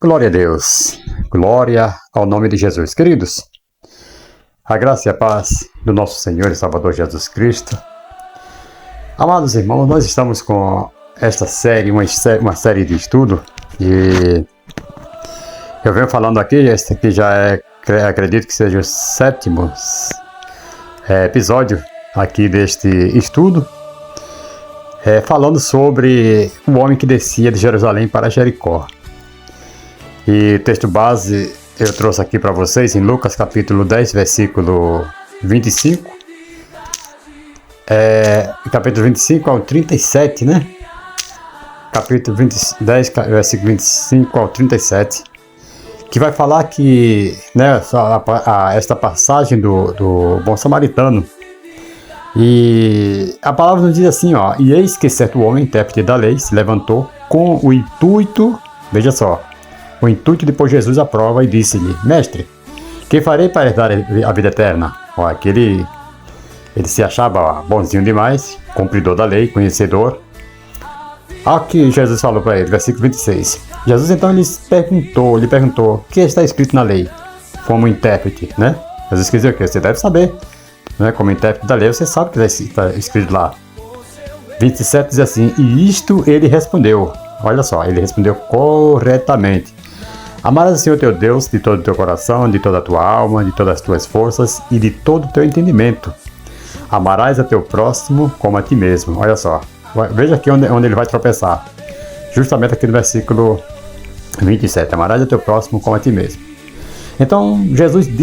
Glória a Deus, glória ao nome de Jesus. Queridos, a graça e a paz do nosso Senhor e Salvador Jesus Cristo. Amados irmãos, nós estamos com esta série, uma série de estudo, e eu venho falando aqui, este aqui já acredito que seja o 7º episódio aqui deste estudo, falando sobre o homem que descia de Jerusalém para Jericó. E o texto base eu trouxe aqui para vocês em Lucas capítulo 10, versículo 25. Capítulo 25 ao 37, né? Capítulo 10, versículo 25 ao 37. Que vai falar que, né, esta passagem do bom samaritano. E a palavra nos diz assim, ó: e eis que certo homem, intérprete da lei, se levantou com o intuito, veja só, o intuito de pôr Jesus à prova, e disse-lhe: Mestre, que farei para herdar a vida eterna? Ó, aqui ele se achava bonzinho demais, cumpridor da lei, conhecedor. Aqui Jesus falou para ele, versículo 26. Jesus então lhe perguntou, o que está escrito na lei? Como intérprete, né? Jesus quis dizer o quê? Você deve saber, né? Como intérprete da lei, você sabe o que está escrito lá. 27 diz assim: e isto ele respondeu. Olha só, ele respondeu corretamente: amarás o Senhor teu Deus de todo o teu coração, de toda a tua alma, de todas as tuas forças e de todo o teu entendimento. Amarás a teu próximo como a ti mesmo. Olha só, veja aqui onde ele vai tropeçar. Justamente aqui no versículo 27. Amarás a teu próximo como a ti mesmo. Então Jesus lhe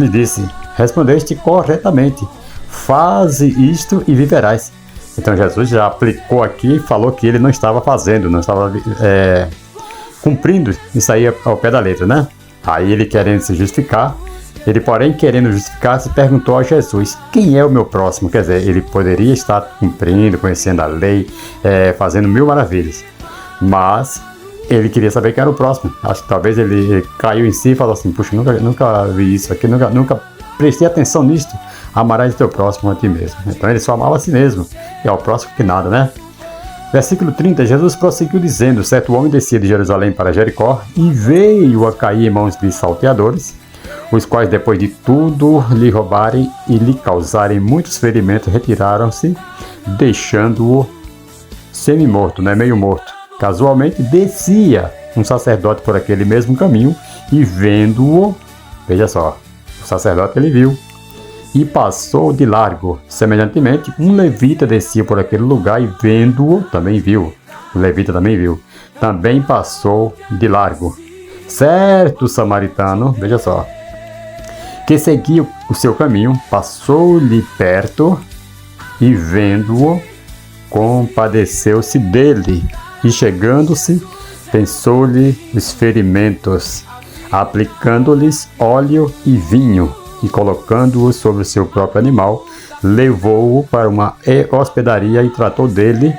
disse: respondeste corretamente. Faze isto e viverás. Então Jesus já aplicou aqui e falou que ele não estava fazendo, não estava cumprindo isso aí ao pé da letra, né? Aí ele, querendo se justificar, querendo justificar, se perguntou a Jesus: quem é o meu próximo? Quer dizer, ele poderia estar cumprindo, conhecendo a lei, fazendo mil maravilhas, mas ele queria saber quem era o próximo. Acho que talvez ele caiu em si e falou assim: puxa, nunca vi isso aqui, nunca prestei atenção nisso. Amarás o teu próximo a ti mesmo. Então ele só amava a si mesmo, e ao próximo que nada, né? Versículo 30, Jesus prosseguiu dizendo: certo homem descia de Jerusalém para Jericó e veio a cair em mãos de salteadores, os quais, depois de tudo lhe roubarem e lhe causarem muitos ferimentos, retiraram-se, deixando-o semi-morto, né, meio morto. Casualmente descia um sacerdote por aquele mesmo caminho e, vendo-o, veja só, o sacerdote ele viu e passou de largo. Semelhantemente, um levita descia por aquele lugar e, vendo-o, também viu. O levita também viu. Também passou de largo. Certo samaritano, veja só, que seguia o seu caminho, passou-lhe perto e, vendo-o, compadeceu-se dele. E, chegando-se, pensou-lhe os ferimentos, aplicando-lhes óleo e vinho, e colocando-o sobre o seu próprio animal, levou-o para uma hospedaria e tratou dele.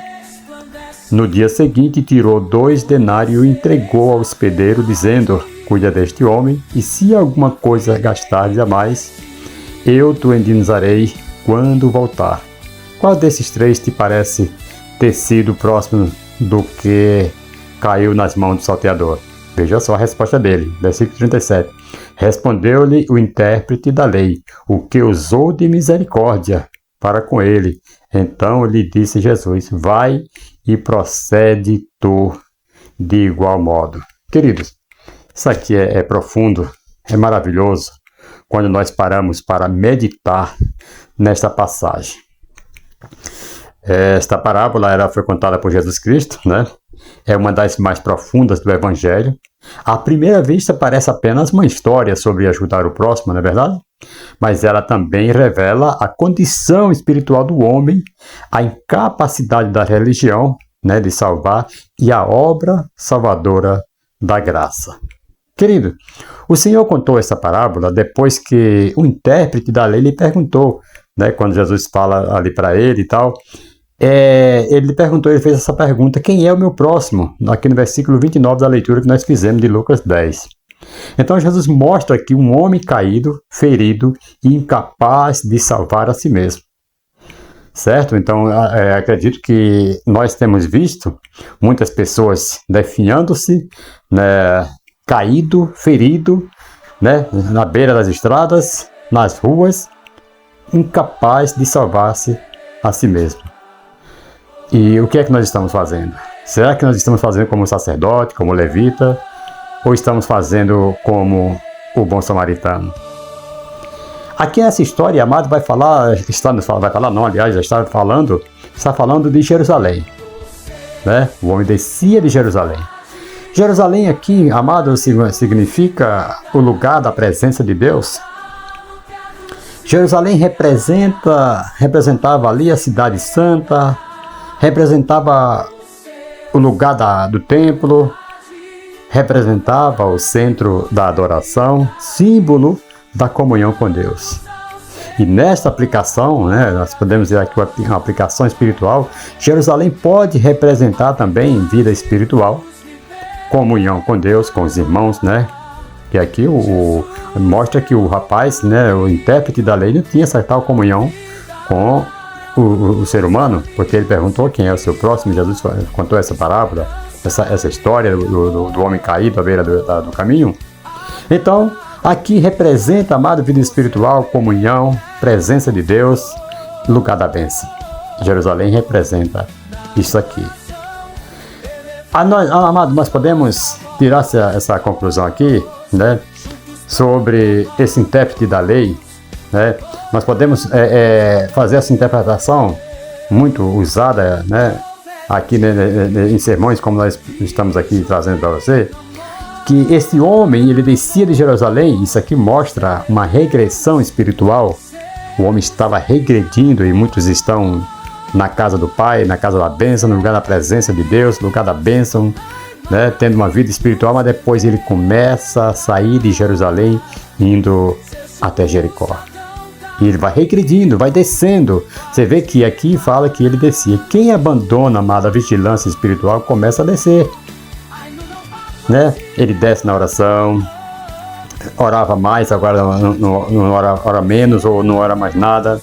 No dia seguinte, tirou 2 denários e entregou ao hospedeiro, dizendo: cuida deste homem, e se alguma coisa gastares a mais, eu te indenizarei quando voltar. Qual desses 3 te parece ter sido próximo do que caiu nas mãos do salteador? Veja só a resposta dele, versículo 37. Respondeu-lhe o intérprete da lei: o que usou de misericórdia para com ele. Então lhe disse Jesus: vai e procede tu de igual modo. Queridos, isso aqui é profundo, é maravilhoso, quando nós paramos para meditar nesta passagem. Esta parábola foi contada por Jesus Cristo, né? É uma das mais profundas do Evangelho. À primeira vista parece apenas uma história sobre ajudar o próximo, não é verdade? Mas ela também revela a condição espiritual do homem, a incapacidade da religião, né, de salvar, e a obra salvadora da graça. Querido, o Senhor contou essa parábola depois que o intérprete da lei lhe perguntou, né, quando Jesus fala ali para ele e tal, ele fez essa pergunta: quem é o meu próximo? Aqui no versículo 29 da leitura que nós fizemos de Lucas 10. Então Jesus mostra aqui um homem caído, ferido e incapaz de salvar a si mesmo. certo? Então, acredito que nós temos visto muitas pessoas definhando-se, né, caído, ferido, né, na beira das estradas, nas ruas, incapaz de salvar-se a si mesmo. E o que é que nós estamos fazendo? Será que nós estamos fazendo como sacerdote, como levita, ou estamos fazendo como o bom samaritano? Aqui nessa história, amado, vai falar já está falando de Jerusalém, né? O homem descia de Jerusalém. Jerusalém aqui, amado, significa o lugar da presença de Deus. Jerusalém representava ali a cidade santa, representava o lugar do templo, representava o centro da adoração, símbolo da comunhão com Deus. E nesta aplicação, né, nós podemos dizer aqui uma aplicação espiritual, Jerusalém pode representar também vida espiritual, comunhão com Deus, com os irmãos, né? Que aqui mostra que o rapaz, né, o intérprete da lei, não tinha essa tal comunhão com o ser humano, porque ele perguntou quem é o seu próximo. Jesus contou essa parábola, essa história do homem caído à beira do caminho. Então, aqui representa, amado, vida espiritual, comunhão, presença de Deus, lugar da bênção. Jerusalém representa isso aqui. Amado, nós podemos tirar essa conclusão aqui, né, sobre esse intérprete da lei, né? Nós podemos fazer essa interpretação muito usada, né, aqui, né, em sermões como nós estamos aqui trazendo para você, que esse homem, ele descia de Jerusalém. Isso aqui mostra uma regressão espiritual. O homem estava regredindo, e muitos estão na casa do Pai, na casa da bênção, no lugar da presença de Deus, no lugar da bênção, né, tendo uma vida espiritual, mas depois ele começa a sair de Jerusalém, indo até Jericó. E ele vai regredindo, vai descendo. Você vê que aqui fala que ele descia. Quem abandona, amada, a vigilância espiritual começa a descer, né? Ele desce na oração, orava mais, agora não ora menos, ou não ora mais nada.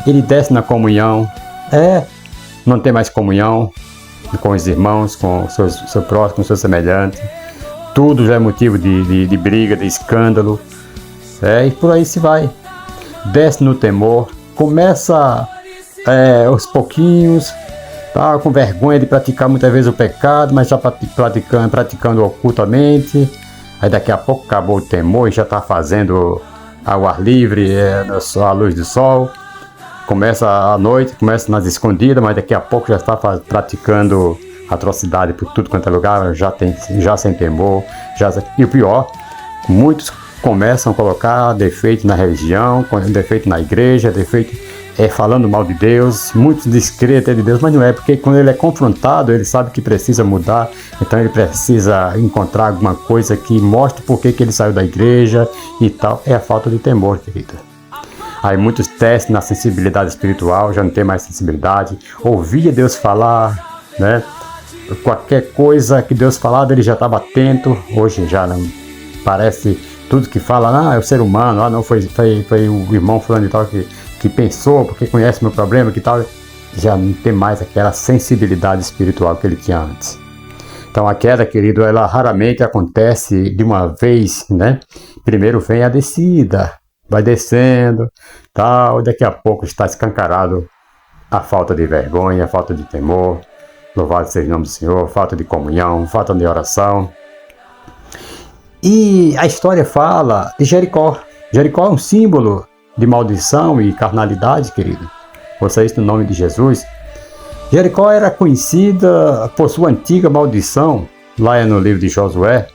Ele desce na comunhão, não tem mais comunhão com os irmãos, com o seu próximo, com o seu semelhante. Tudo já é motivo de briga, de escândalo, e por aí se vai. Desce no temor, começa aos pouquinhos, tá, com vergonha de praticar muitas vezes o pecado, mas já praticando ocultamente. Aí daqui a pouco acabou o temor e já está fazendo ao ar livre, à luz do sol. Começa à noite, começa nas escondidas, mas daqui a pouco já está praticando atrocidade por tudo quanto é lugar, já sem temor. E o pior, muitos começam a colocar defeito na religião, defeito na igreja, defeito falando mal de Deus. Muitos descreem até de Deus, mas não é, porque quando ele é confrontado, ele sabe que precisa mudar, então ele precisa encontrar alguma coisa que mostre por que ele saiu da igreja e tal. É a falta de temor, querido. Aí muitos testem na sensibilidade espiritual, já não tem mais sensibilidade, ouvia Deus falar, né? Qualquer coisa que Deus falava, ele já estava atento. Hoje já não, parece tudo que fala, é o ser humano, não foi o irmão fulano e tal que pensou, porque conhece meu problema, que tal. Já não tem mais aquela sensibilidade espiritual que ele tinha antes. Então a queda, querido, ela raramente acontece de uma vez, né? Primeiro vem a descida, vai descendo, tal, e daqui a pouco está escancarado a falta de vergonha, a falta de temor. Louvado seja o nome do Senhor, falta de comunhão, falta de oração. E a história fala de Jericó. Jericó é um símbolo de maldição e carnalidade, querido. Ouça isso no nome de Jesus. Jericó era conhecida por sua antiga maldição. Lá no livro de Josué,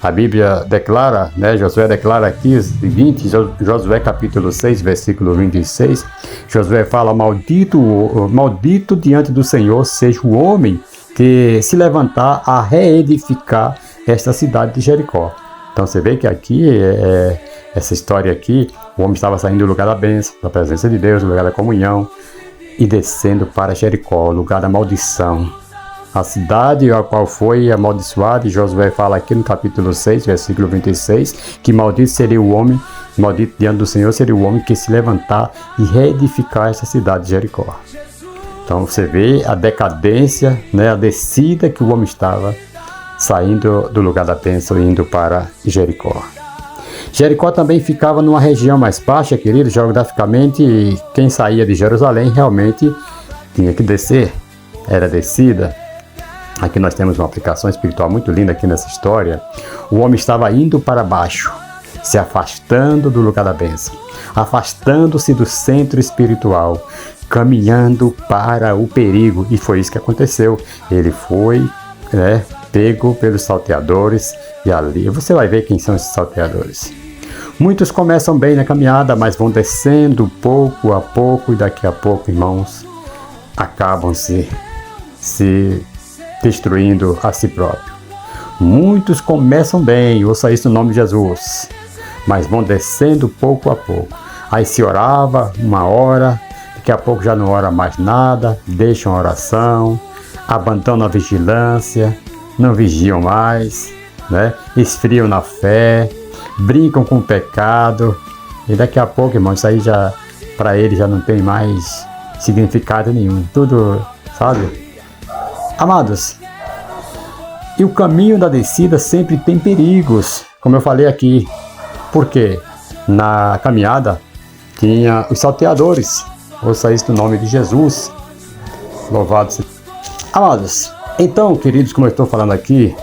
a Bíblia declara, né, Josué declara aqui o seguinte, Josué capítulo 6, versículo 26, Josué fala, maldito diante do Senhor seja o homem que se levantar a reedificar esta cidade de Jericó. Então você vê que aqui, essa história aqui, o homem estava saindo do lugar da bênção, da presença de Deus, do lugar da comunhão, e descendo para Jericó, o lugar da maldição. A cidade a qual foi amaldiçoada, e Josué fala aqui no capítulo 6, versículo 26, que maldito seria o homem, maldito diante do Senhor seria o homem que se levantar e reedificar essa cidade de Jericó. Então você vê a decadência, né, a descida que o homem estava saindo do lugar da bênção e indo para Jericó. Jericó também ficava numa região mais baixa, querido, geograficamente, e quem saía de Jerusalém realmente tinha que descer, era descida. Aqui nós temos uma aplicação espiritual muito linda aqui nessa história. O homem estava indo para baixo, se afastando do lugar da bênção, afastando-se do centro espiritual, caminhando para o perigo, e foi isso que aconteceu. Ele foi, pego pelos salteadores, e ali você vai ver quem são esses salteadores. Muitos começam bem na caminhada, mas vão descendo pouco a pouco, e daqui a pouco, irmãos, acabam se destruindo a si próprio. Muitos começam bem, ouça isso no nome de Jesus, mas vão descendo pouco a pouco. Aí se orava 1 hora, daqui a pouco já não ora mais nada, deixam a oração, abandonam a vigilância, não vigiam mais, esfriam na fé, brincam com o pecado, e daqui a pouco, irmão, isso aí já, para ele já não tem mais significado nenhum, tudo, sabe? Amados, e o caminho da descida sempre tem perigos, como eu falei aqui, porque na caminhada tinha os salteadores. Ouça isso no nome de Jesus. Louvado seja. Amados, então, queridos, como eu estou falando aqui,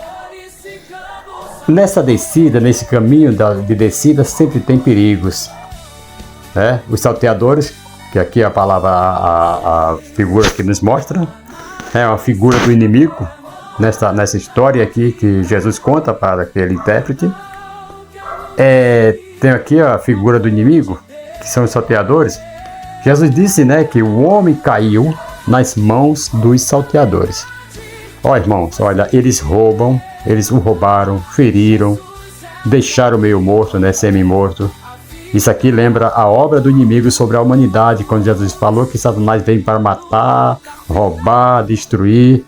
nessa descida, nesse caminho de descida, sempre tem perigos. Os salteadores, que aqui a palavra, a figura que nos mostra, é uma figura do inimigo, nessa história aqui que Jesus conta para aquele intérprete. Tem aqui a figura do inimigo, que são os salteadores. Jesus disse, que o homem caiu nas mãos dos salteadores. Irmãos, olha, eles roubam, eles o roubaram, feriram, deixaram meio morto, semi-morto. Isso aqui lembra a obra do inimigo sobre a humanidade, quando Jesus falou que Satanás vem para matar, roubar, destruir.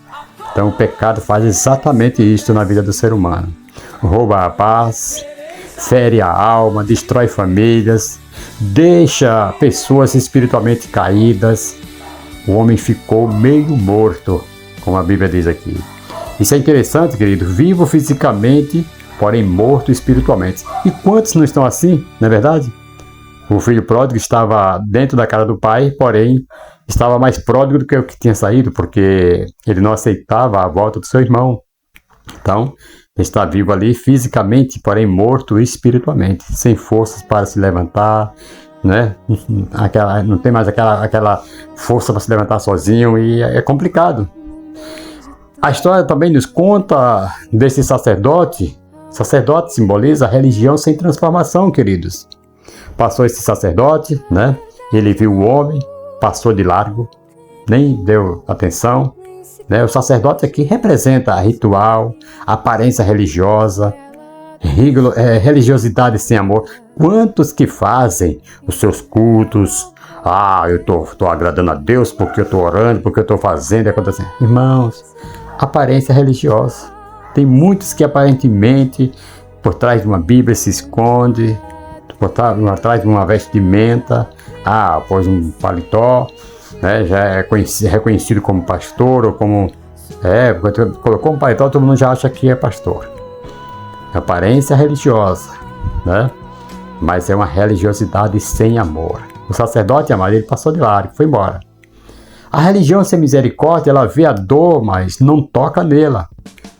Então o pecado faz exatamente isso na vida do ser humano. Rouba a paz, fere a alma, destrói famílias, deixa pessoas espiritualmente caídas. O homem ficou meio morto, como a Bíblia diz aqui. Isso é interessante, querido. Vivo fisicamente, porém morto espiritualmente. E quantos não estão assim, não é verdade? O filho pródigo estava dentro da casa do pai, porém estava mais pródigo do que o que tinha saído, porque ele não aceitava a volta do seu irmão. Então, ele está vivo ali fisicamente, porém morto espiritualmente, sem forças para se levantar, não tem mais aquela força para se levantar sozinho, e é complicado. A história também nos conta desse sacerdote. Sacerdote simboliza a religião sem transformação, queridos. Passou esse sacerdote, ele viu o homem, passou de largo, nem deu atenção. O sacerdote aqui representa ritual, aparência religiosa, religiosidade sem amor. Quantos que fazem os seus cultos? Eu estou agradando a Deus porque eu estou orando, porque eu estou fazendo, acontecendo. Irmãos, aparência religiosa. Tem muitos que aparentemente por trás de uma Bíblia se esconde, por trás de uma vestimenta, pôs um paletó, já é reconhecido como pastor, ou como... colocou um paletó, todo mundo já acha que é pastor. Aparência religiosa, mas é uma religiosidade sem amor. O sacerdote, amado, ele passou de largo, foi embora. A religião sem misericórdia, ela vê a dor, mas não toca nela.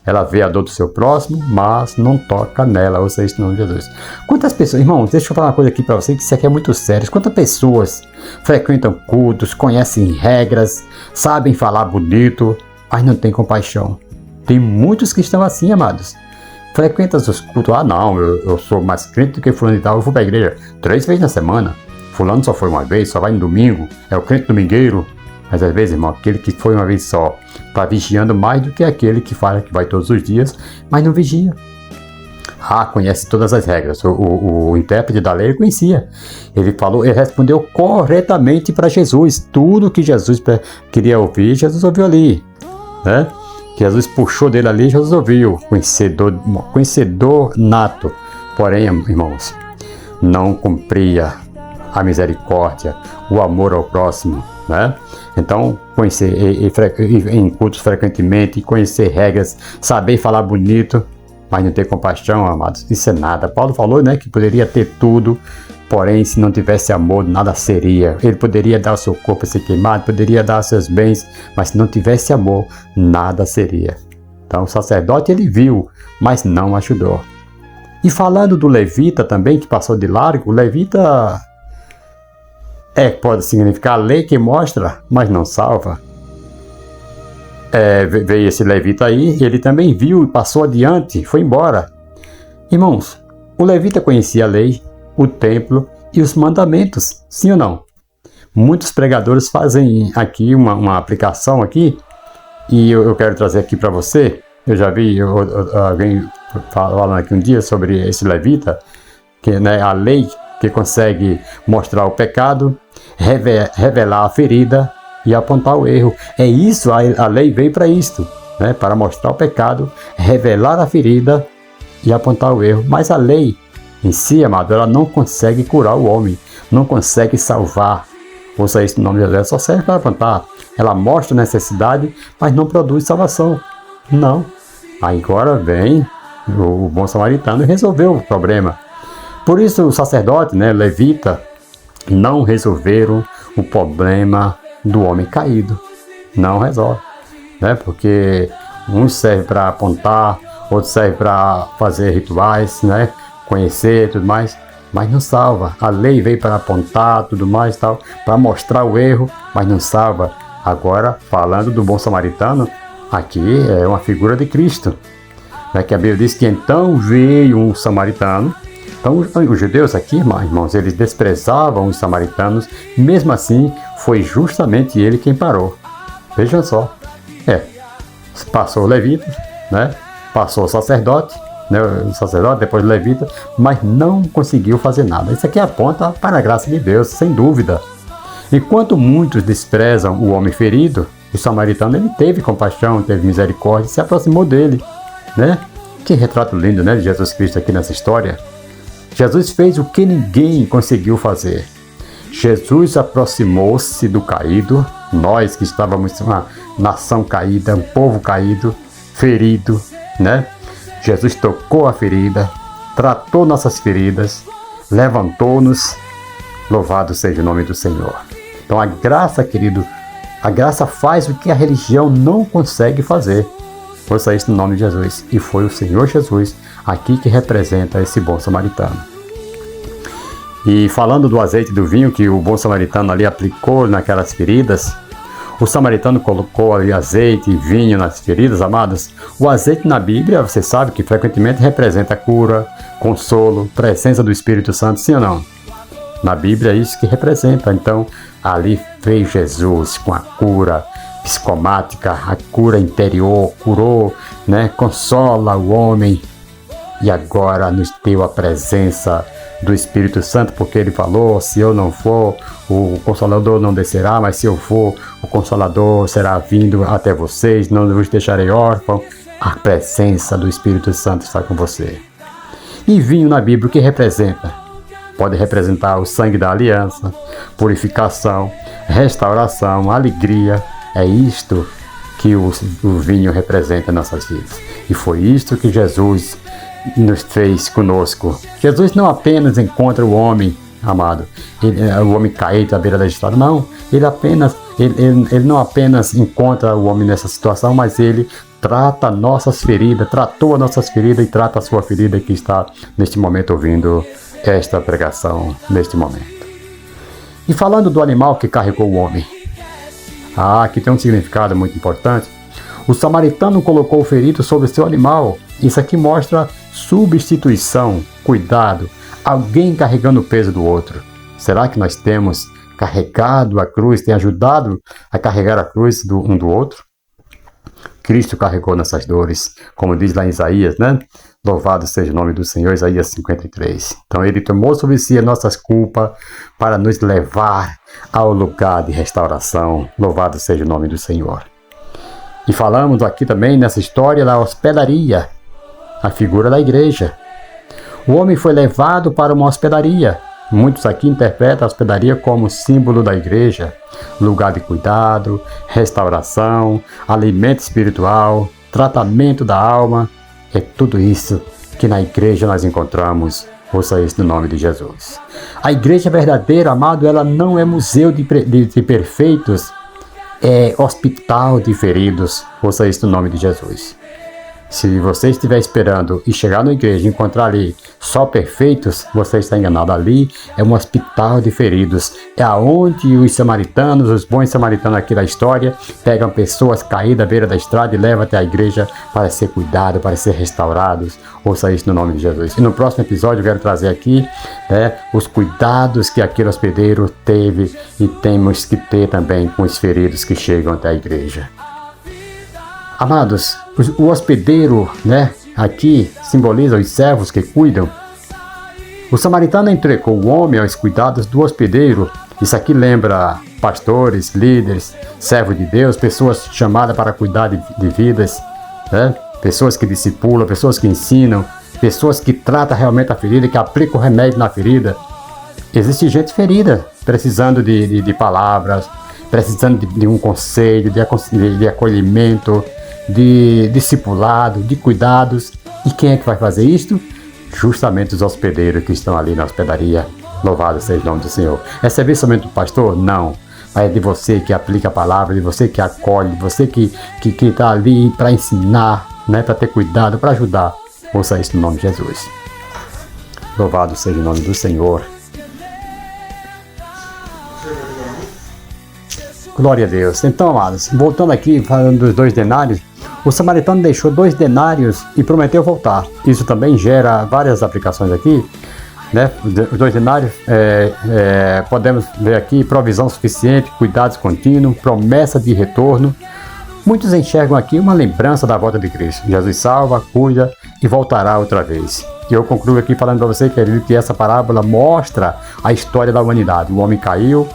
Ela vê a dor do seu próximo, mas não toca nela. Ouça isso no nome de Jesus. Quantas pessoas... Irmãos, deixa eu falar uma coisa aqui para você, que isso aqui é muito sério. Quantas pessoas frequentam cultos, conhecem regras, sabem falar bonito, mas não tem compaixão? Tem muitos que estão assim, amados. Frequentam os cultos. Não, eu sou mais crente do que fulano e tal. Eu vou para a igreja 3 vezes na semana. Fulano só foi uma vez, só vai no domingo. É o crente domingueiro. Mas às vezes, irmão, aquele que foi uma vez só está vigiando mais do que aquele que fala que vai todos os dias, mas não vigia. Conhece todas as regras. O intérprete da lei conhecia. Ele respondeu corretamente para Jesus. Tudo que Jesus queria ouvir, Jesus ouviu ali. Jesus puxou dele ali, Jesus ouviu. Conhecedor nato. Porém, irmãos, não cumpria a misericórdia, o amor ao próximo, né? Então, conhecer em cultos frequentemente, conhecer regras, saber falar bonito, mas não ter compaixão, amados, isso é nada. Paulo falou, né, que poderia ter tudo, porém, se não tivesse amor, nada seria. Ele poderia dar o seu corpo a ser queimado, poderia dar seus bens, mas se não tivesse amor, nada seria. Então, o sacerdote, ele viu, mas não ajudou. E falando do levita também, que passou de largo, o levita pode significar a lei que mostra, mas não salva. Veio esse levita aí, ele também viu e passou adiante, foi embora. Irmãos, o levita conhecia a lei, o templo e os mandamentos, sim ou não? Muitos pregadores fazem aqui uma aplicação aqui, e eu quero trazer aqui para você. Eu já vi alguém falando aqui um dia sobre esse levita, que, né, a lei que consegue mostrar o pecado, revelar a ferida e apontar o erro. É isso, a lei veio para isto, né, para mostrar o pecado, revelar a ferida e apontar o erro. Mas a lei em si, amado, ela não consegue curar o homem, não consegue salvar. Ouça isso no nome de Jesus, só serve para apontar. Ela mostra a necessidade, mas não produz salvação. Não. Agora vem o bom samaritano e resolveu o problema. Por isso o sacerdote, né, levita, não resolveram o problema do homem caído. Não resolve, né? Porque uns servem para apontar, outros servem para fazer rituais, né? Conhecer e tudo mais, mas não salva. A lei veio para apontar tudo mais, tal, para mostrar o erro, mas não salva. Agora, falando do bom samaritano, aqui é uma figura de Cristo, né? Que a Bíblia diz que então veio um samaritano. Então os judeus aqui, irmãos, eles desprezavam os samaritanos, mesmo assim foi justamente ele quem parou. Vejam só, passou o levita, né? Passou o sacerdote, né? O sacerdote, depois o levita, mas não conseguiu fazer nada. Isso aqui aponta para a graça de Deus, sem dúvida. Enquanto muitos desprezam o homem ferido, o samaritano, ele teve compaixão, teve misericórdia, se aproximou dele, né? Que retrato lindo, né, de Jesus Cristo aqui nessa história. Jesus fez o que ninguém conseguiu fazer. Jesus aproximou-se do caído, nós que estávamos uma nação caída, um povo caído, ferido, né? Jesus tocou a ferida, tratou nossas feridas, levantou-nos. Louvado seja o nome do Senhor. Então a graça, querido, a graça faz o que a religião não consegue fazer. Ouça isso no nome de Jesus. E foi o Senhor Jesus aqui que representa esse bom samaritano. E falando do azeite e do vinho que o bom samaritano ali aplicou naquelas feridas, o samaritano colocou ali azeite e vinho nas feridas, amados. O azeite na Bíblia, você sabe que frequentemente representa cura, consolo, presença do Espírito Santo, sim ou não? Na Bíblia é isso que representa. Então, ali veio Jesus com a cura psicomática, a cura interior, curou, né? Consola o homem. E agora nos deu a presença do Espírito Santo, porque ele falou, se eu não for, o Consolador não descerá, mas se eu for, o Consolador será vindo até vocês, não vos deixarei órfão. A presença do Espírito Santo está com você. E vinho na Bíblia, o que representa? Pode representar o sangue da aliança, purificação, restauração, alegria. É isto que o vinho representa em nossas vidas. E foi isto que Jesus nos fez conosco. Jesus não apenas encontra o homem, amado, o homem caído à beira da estrada, não. Ele não apenas encontra o homem nessa situação, mas ele trata nossas feridas, tratou as nossas feridas e trata a sua ferida que está neste momento ouvindo esta pregação, neste momento. E falando do animal que carregou o homem, aqui tem um significado muito importante. O samaritano colocou o ferido sobre seu animal. Isso aqui mostra substituição, cuidado, alguém carregando o peso do outro. Será que nós temos carregado a cruz, tem ajudado a carregar a cruz um do outro? Cristo carregou nossas dores, como diz lá em Isaías, né? Louvado seja o nome do Senhor, Isaías 53. Então ele tomou sobre si as nossas culpas para nos levar ao lugar de restauração. Louvado seja o nome do Senhor. E falamos aqui também nessa história da hospedaria, a figura da igreja. O homem foi levado para uma hospedaria, Muitos aqui interpretam a hospedaria como símbolo da igreja, lugar de cuidado, restauração, alimento espiritual, tratamento da alma. É tudo isso que na igreja nós encontramos. Ouça isso no nome de Jesus. A igreja verdadeira, amado, ela não é museu de perfeitos, é hospital de feridos. Ouça isso no nome de Jesus. Se você estiver esperando e chegar na igreja e encontrar ali só perfeitos, você está enganado. Ali é um hospital de feridos. É aonde os samaritanos, os bons samaritanos aqui da história, pegam pessoas caídas à beira da estrada e levam até a igreja para ser cuidados, para ser restaurados. Ouça isso no nome de Jesus. E no próximo episódio eu quero trazer aqui os cuidados que aquele hospedeiro teve e temos que ter também com os feridos que chegam até a igreja. Amados, o hospedeiro, aqui simboliza os servos que cuidam. O samaritano entregou o homem aos cuidados do hospedeiro. Isso aqui lembra pastores, líderes, servos de Deus, pessoas chamadas para cuidar de vidas, pessoas que discipulam, pessoas que ensinam, pessoas que tratam realmente a ferida, que aplicam o remédio na ferida. Existe gente ferida, precisando de palavras, precisando de um conselho, de acolhimento, de discipulado, de cuidados. E quem é que vai fazer isto? Justamente os hospedeiros que estão ali na hospedaria. Louvado seja o nome do Senhor. É serviço somente do pastor? Não. Mas é de você que aplica a palavra, de você que acolhe, de você que está ali para ensinar, para ter cuidado, para ajudar. Ouça isso no nome de Jesus. Louvado seja o nome do Senhor. Glória a Deus. Então, amados, voltando aqui, falando dos 2 denários, o samaritano deixou 2 denários e prometeu voltar. Isso também gera várias aplicações aqui, Os 2 denários, podemos ver aqui provisão suficiente, cuidados contínuos, promessa de retorno. Muitos enxergam aqui uma lembrança da volta de Cristo. Jesus salva, cuida e voltará outra vez. E eu concluo aqui falando para você, querido, que essa parábola mostra a história da humanidade. O homem caiu,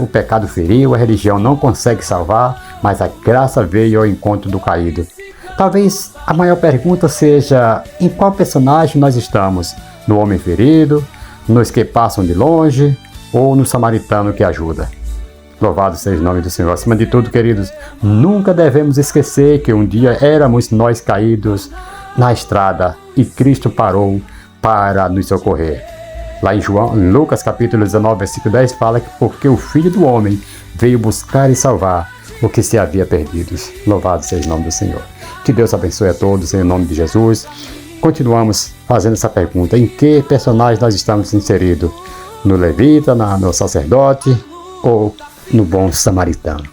o pecado feriu, a religião não consegue salvar, mas a graça veio ao encontro do caído. Talvez a maior pergunta seja: em qual personagem nós estamos? No homem ferido, nos que passam de longe ou no samaritano que ajuda? Louvado seja o nome do Senhor. Acima de tudo, queridos, nunca devemos esquecer que um dia éramos nós caídos na estrada e Cristo parou para nos socorrer. Lá em Lucas capítulo 19, versículo 10, fala que porque o Filho do Homem veio buscar e salvar o que se havia perdido. Louvado seja o nome do Senhor. Que Deus abençoe a todos em nome de Jesus. Continuamos fazendo essa pergunta: em que personagem nós estamos inseridos? No levita, no sacerdote ou no bom samaritano?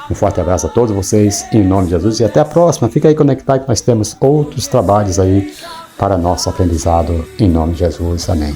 Um forte abraço a todos vocês em nome de Jesus e até a próxima. Fica aí conectado que nós temos outros trabalhos aí para nosso aprendizado em nome de Jesus. Amém.